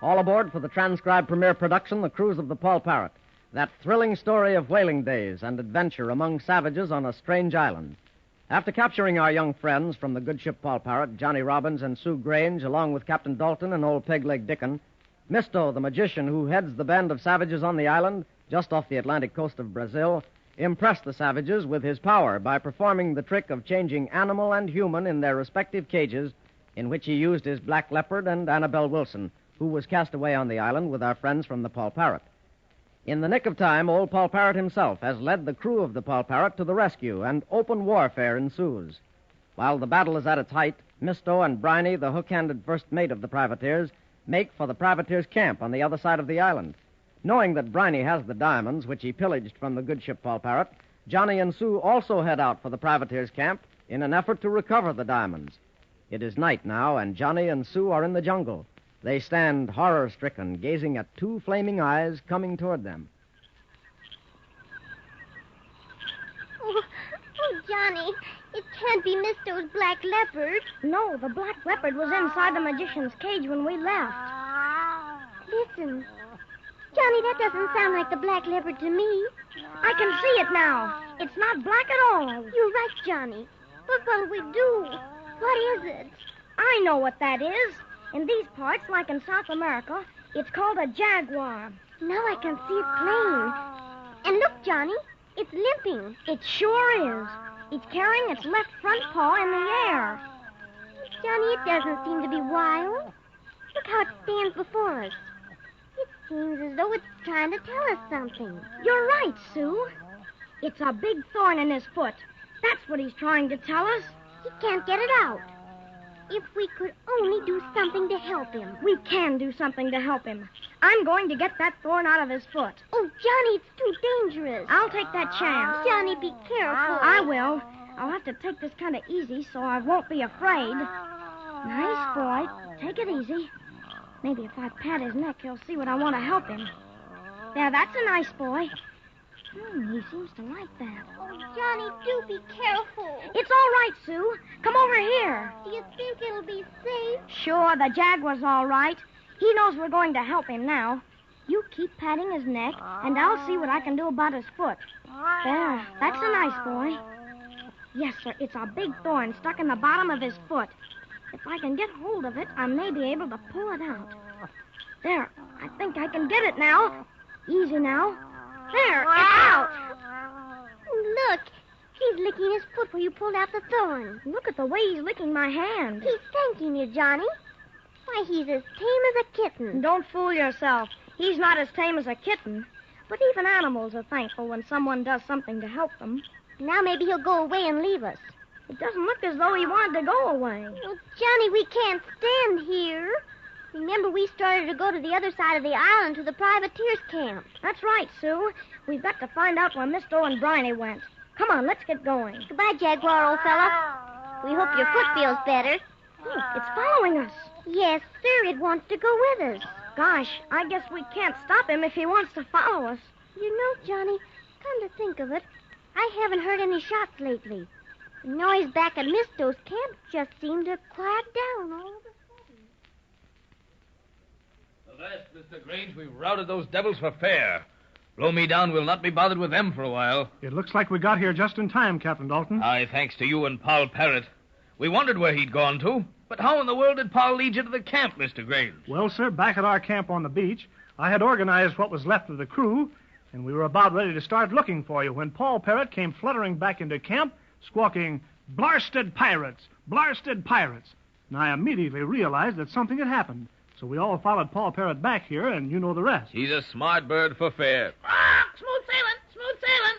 All aboard for the transcribed premiere production, The Cruise of the Poll Parrot, that thrilling story of whaling days and adventure among savages on a strange island. After capturing our young friends from the good ship Poll Parrot, Johnny Robbins and Sue Grange, along with Captain Dalton and old Peg-Leg Dickon, Misto, the magician who heads the band of savages on the island, just off the Atlantic coast of Brazil, impressed the savages with his power by performing the trick of changing animal and human in their respective cages, in which he used his black leopard and Annabelle Wilson, who was cast away on the island with our friends from the Poll Parrot. In the nick of time, old Poll Parrot himself has led the crew of the Poll Parrot to the rescue, and open warfare ensues. While the battle is at its height, Misto and Briny, the hook-handed first mate of the privateers, make for the privateers' camp on the other side of the island. Knowing that Briny has the diamonds, which he pillaged from the good ship Poll Parrot, Johnny and Sue also head out for the privateers' camp in an effort to recover the diamonds. It is night now, and Johnny and Sue are in the jungle. They stand horror-stricken, gazing at two flaming eyes coming toward them. Oh, Johnny, it can't be Misto's black leopard. No, the black leopard was inside the magician's cage when we left. Listen. Johnny, that doesn't sound like the black leopard to me. I can see it now. It's not black at all. You're right, Johnny. But what'll we do? What is it? I know what that is. In these parts, like in South America, it's called a jaguar. Now I can see it plain. And look, Johnny, it's limping. It sure is. It's carrying its left front paw in the air. Johnny, it doesn't seem to be wild. Look how it stands before us. It seems as though it's trying to tell us something. You're right, Sue. It's a big thorn in his foot. That's what he's trying to tell us. He can't get it out. If we could only do something to help him. We can do something to help him. I'm going to get that thorn out of his foot. Oh, Johnny, it's too dangerous. I'll take that chance. Johnny, be careful. I will. I'll have to take this kind of easy so I won't be afraid. Nice boy. Take it easy. Maybe if I pat his neck, he'll see what I want to help him. There, that's a nice boy. He seems to like that. Oh, Johnny, do be careful. It's all right, Sue. Come over here. Do you think it'll be safe? Sure, the Jaguar's all right. He knows we're going to help him now. You keep patting his neck, and I'll see what I can do about his foot. There, that's a nice boy. Yes, sir, it's a big thorn stuck in the bottom of his foot. If I can get hold of it, I may be able to pull it out. There, I think I can get it now. Easy now. There, it's out. Look, he's licking his foot where you pulled out the thorn. Look at the way he's licking my hand. He's thanking you, Johnny. Why, he's as tame as a kitten. Don't fool yourself. He's not as tame as a kitten. But even animals are thankful when someone does something to help them. Now maybe he'll go away and leave us. It doesn't look as though he wanted to go away. Well, Johnny, we can't stand here. Remember, we started to go to the other side of the island to the privateers' camp. That's right, Sue. We've got to find out where Misto and Briny went. Come on, let's get going. Goodbye, Jaguar, old fella. We hope your foot feels better. It's following us. Yes, sir, it wants to go with us. Gosh, I guess we can't stop him if he wants to follow us. You know, Johnny, come to think of it, I haven't heard any shots lately. The noise back at Misto's camp just seemed to quiet down all of a sudden. The rest, Mr. Grange, we've routed those devils for fair. Blow me down, we'll not be bothered with them for a while. It looks like we got here just in time, Captain Dalton. Aye, thanks to you and Poll Parrot. We wondered where he'd gone to. But how in the world did Poll lead you to the camp, Mr. Grange? Well, sir, back at our camp on the beach, I had organized what was left of the crew, and we were about ready to start looking for you when Poll Parrot came fluttering back into camp, squawking, "Blarsted pirates! Blarsted pirates!" And I immediately realized that something had happened. So we all followed Poll Parrot back here, and you know the rest. He's a smart bird for fair. Smooth sailing! Smooth sailing!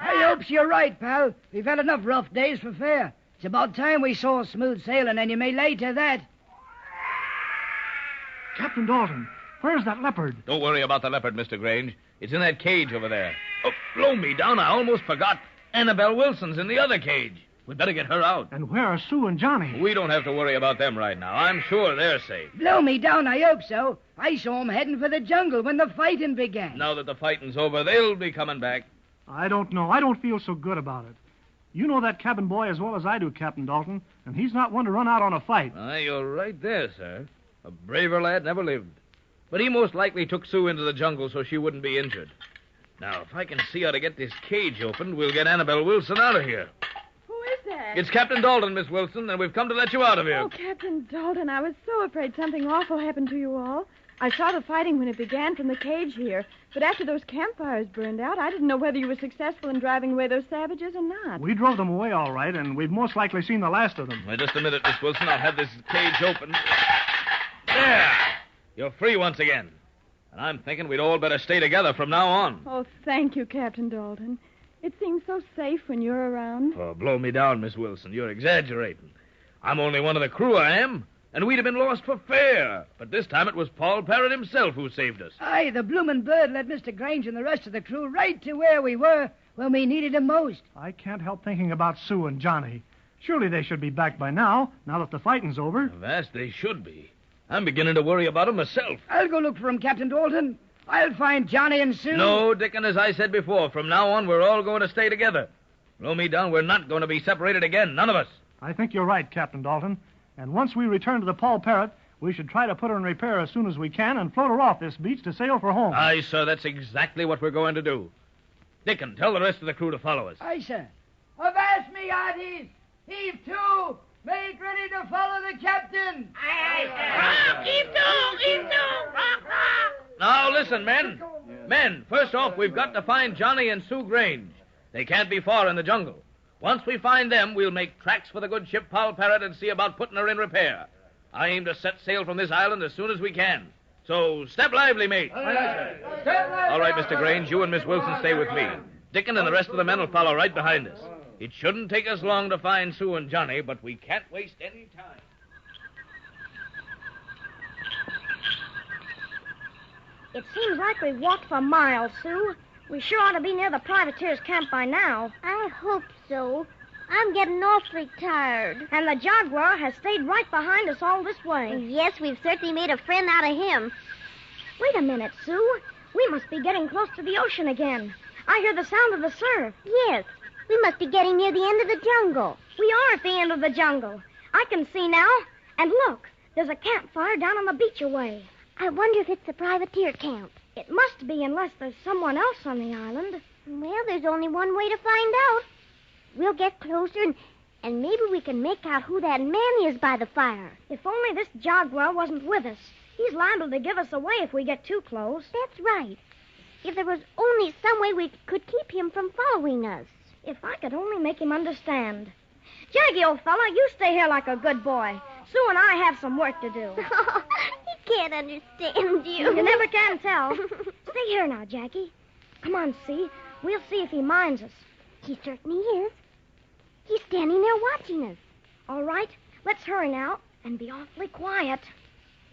I hope you're right, pal. We've had enough rough days for fair. It's about time we saw smooth sailing, and you may lay to that. Captain Dalton, where's that leopard? Don't worry about the leopard, Mr. Grange. It's in that cage over there. Oh, blow me down, I almost forgot. Annabelle Wilson's in the other cage. We'd better get her out. And where are Sue and Johnny? We don't have to worry about them right now. I'm sure they're safe. Blow me down, I hope so. I saw 'em heading for the jungle when the fighting began. Now that the fighting's over, they'll be coming back. I don't know. I don't feel so good about it. You know that cabin boy as well as I do, Captain Dalton, and he's not one to run out on a fight. You're right there, sir. A braver lad never lived. But he most likely took Sue into the jungle so she wouldn't be injured. Now, if I can see how to get this cage opened, we'll get Annabelle Wilson out of here. Who is that? It's Captain Dalton, Miss Wilson, and we've come to let you out of here. Oh, Captain Dalton, I was so afraid something awful happened to you all. I saw the fighting when it began from the cage here. But after those campfires burned out, I didn't know whether you were successful in driving away those savages or not. We drove them away all right, and we've most likely seen the last of them. Wait just a minute, Miss Wilson. I'll have this cage open. There! You're free once again. And I'm thinking we'd all better stay together from now on. Oh, thank you, Captain Dalton. It seems so safe when you're around. Oh, blow me down, Miss Wilson. You're exaggerating. I'm only one of the crew, I am. And we'd have been lost for fair. But this time it was Poll Parrot himself who saved us. Aye, the bloomin' bird led Mr. Grange and the rest of the crew right to where we were when we needed him most. I can't help thinking about Sue and Johnny. Surely they should be back by now that the fighting's over. Vast, they should be. I'm beginning to worry about them myself. I'll go look for him, Captain Dalton. I'll find Johnny and Sue. No, Dickon, as I said before, from now on we're all going to stay together. Blow me down, we're not going to be separated again, none of us. I think you're right, Captain Dalton. And once we return to the Poll Parrot, we should try to put her in repair as soon as we can and float her off this beach to sail for home. Aye, sir, that's exactly what we're going to do. Dickon, tell the rest of the crew to follow us. Aye, sir. Avast me, hearties! Heave to! Make ready to follow the captain! Heave to! Now, listen, men. Men, first off, we've got to find Johnny and Sue Grange. They can't be far in the jungle. Once we find them, we'll make tracks for the good ship Poll Parrot and see about putting her in repair. I aim to set sail from this island as soon as we can. So, step lively, mate. All right, Mr. Grange, you and Miss Wilson stay with me. Dickon and the rest of the men will follow right behind us. It shouldn't take us long to find Sue and Johnny, but we can't waste any time. It seems like we've walked for miles, Sue. We sure ought to be near the privateer's camp by now. I hope so. I'm getting awfully tired. And the Jaguar has stayed right behind us all this way. Yes, we've certainly made a friend out of him. Wait a minute, Sue. We must be getting close to the ocean again. I hear the sound of the surf. Yes, we must be getting near the end of the jungle. We are at the end of the jungle. I can see now. And look, there's a campfire down on the beach away. I wonder if it's the privateer camp. It must be unless there's someone else on the island. Well, there's only one way to find out. We'll get closer and maybe we can make out who that man is by the fire. If only this Jaguar wasn't with us. He's liable to give us away if we get too close. That's right. If there was only some way we could keep him from following us. If I could only make him understand. Jaggy, old fella, you stay here like a good boy. Sue and I have some work to do. He can't understand you. You never can tell. Stay here now, Jackie. Come on, see. We'll see if he minds us. He certainly is. He's standing there watching us. All right, let's hurry now and be awfully quiet.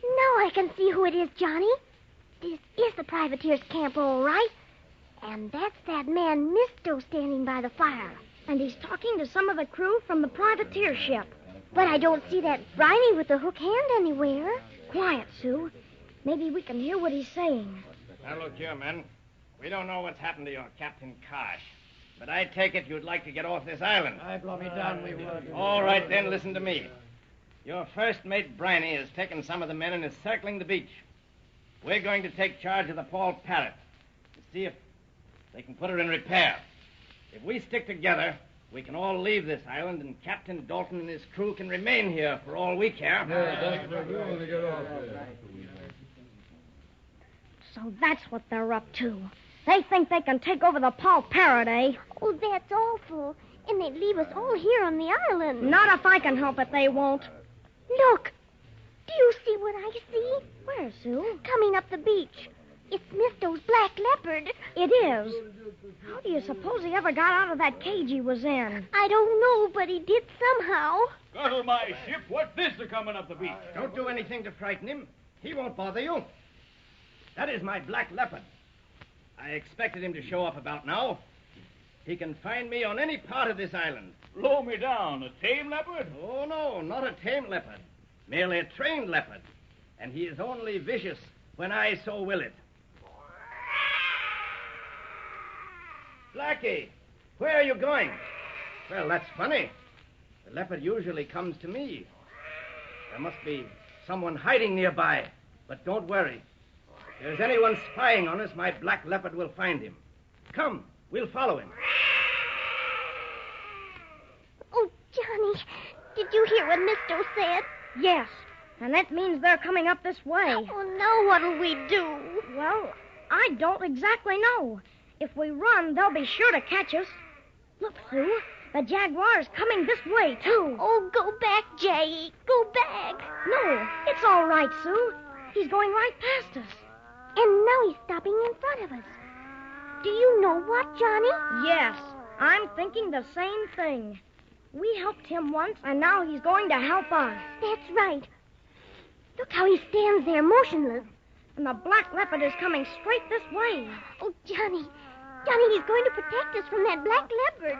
Now I can see who it is, Johnny. This is the privateer's camp, all right. And that's that man, Misto, standing by the fire. And he's talking to some of the crew from the privateer ship. But I don't see that briny with the hook hand anywhere. Quiet, Sue. Maybe we can hear what he's saying. Now, look here, men. We don't know what's happened to your Captain Kosh. But I take it you'd like to get off this island. Aye, blow me down, we would. All right, then, listen to me. Your first mate, Briny, has taken some of the men and is circling the beach. We're going to take charge of the Poll Parrot to see if they can put her in repair. If we stick together, we can all leave this island, and Captain Dalton and his crew can remain here for all we care. So that's what they're up to. They think they can take over the Poll Parrot, eh? Oh, that's awful. And they'd leave us all here on the island. Not if I can help it, they won't. Look. Do you see what I see? Where, Sue? Coming up the beach. It's Misto's black leopard. It is. How do you suppose he ever got out of that cage he was in? I don't know, but he did somehow. Scuttle my ship. What's this coming up the beach? Don't do anything to frighten him. He won't bother you. That is my black leopard. I expected him to show up about now. He can find me on any part of this island. Blow me down. A tame leopard? Oh, no, not a tame leopard. Merely a trained leopard. And he is only vicious when I so will it. Blackie, where are you going? Well, that's funny. The leopard usually comes to me. There must be someone hiding nearby. But don't worry. If there's anyone spying on us, my black leopard will find him. Come, we'll follow him. Oh, Johnny, did you hear what Misto said? Yes, and that means they're coming up this way. Oh, now what'll we do? Well, I don't exactly know. If we run, they'll be sure to catch us. Look, Sue, the Jaguar's coming this way, too. Oh, go back, Jay. Go back. No, it's all right, Sue. He's going right past us. And now he's stopping in front of us. Do you know what, Johnny? Yes, I'm thinking the same thing. We helped him once, and now he's going to help us. That's right. Look how he stands there, motionless. And the black leopard is coming straight this way. Oh, Johnny. Johnny, he's going to protect us from that black leopard.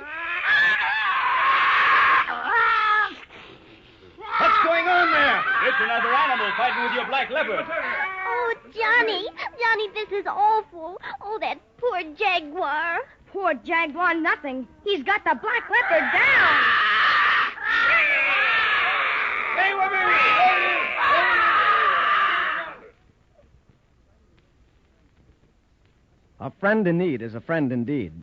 What's going on there? It's another animal fighting with your black leopard. Oh, Johnny. Johnny, this is awful. Oh, that poor Jaguar. Poor Jaguar, nothing. He's got the black leopard down. Hey, woman! A friend in need is a friend indeed,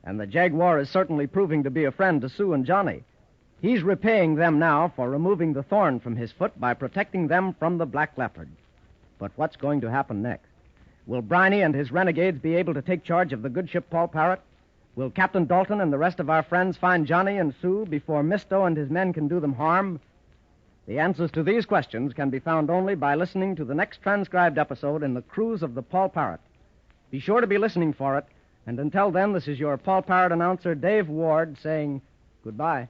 and the Jaguar is certainly proving to be a friend to Sue and Johnny. He's repaying them now for removing the thorn from his foot by protecting them from the black leopard. But what's going to happen next? Will Briney and his renegades be able to take charge of the good ship Poll Parrot? Will Captain Dalton and the rest of our friends find Johnny and Sue before Misto and his men can do them harm? The answers to these questions can be found only by listening to the next transcribed episode in the Cruise of the Poll Parrot. Be sure to be listening for it, and until then, this is your Poll Parrot announcer, Dave Ward, saying goodbye.